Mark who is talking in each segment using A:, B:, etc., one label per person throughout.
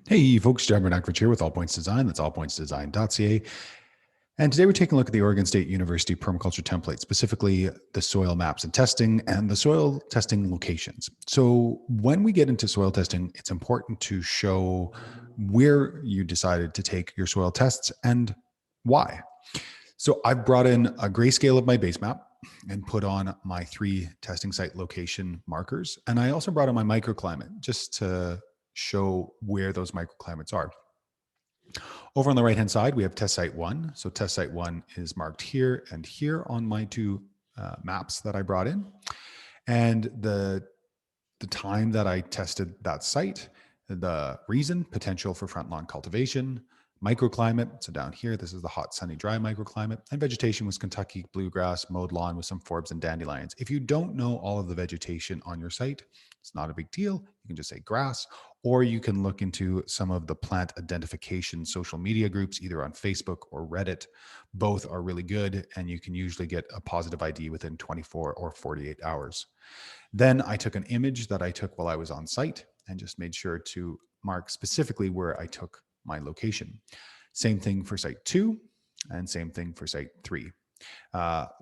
A: Hey folks, Javan Bernakevitch here with All Points Design. That's allpointsdesign.ca. And today we're taking a look at the Oregon State University permaculture template, specifically the soil maps and testing and the soil testing locations. So when we get into soil testing, it's important to show where you decided to take your soil tests and why. So I've brought in a grayscale of my base map and put on my 3 testing site location markers. And I also brought in my microclimate just to show where those microclimates are. Over on the right-hand side, we have test site 1. So test site 1 is marked here and here on my 2 maps that I brought in. And the time that I tested that site, the reason, potential for front lawn cultivation, microclimate. So down here, this is the hot, sunny, dry microclimate, and vegetation was Kentucky bluegrass, mowed lawn with some forbs and dandelions. If you don't know all of the vegetation on your site, it's not a big deal. You can just say grass, or you can look into some of the plant identification social media groups, either on Facebook or Reddit. Both are really good, and you can usually get a positive ID within 24 or 48 hours. Then I took an image that I took while I was on site and just made sure to mark specifically where I took my location. Same thing for site 2 and same thing for site 3.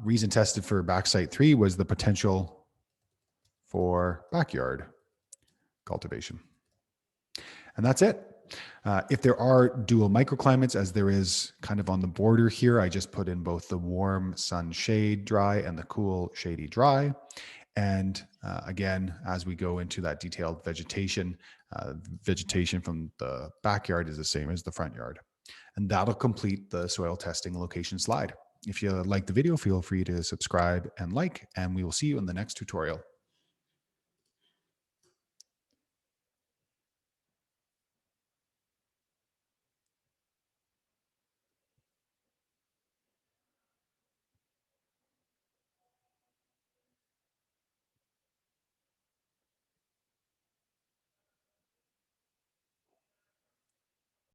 A: Reason tested for back site 3 was the potential for backyard cultivation. And that's it. If there are dual microclimates, as there is kind of on the border here, I just put in both the warm sun shade dry and the cool shady dry. And again, as we go into that detailed vegetation, vegetation from the backyard is the same as the front yard. And that'll complete the soil testing location slide. If you like the video, feel free to subscribe and like, and we will see you in the next tutorial.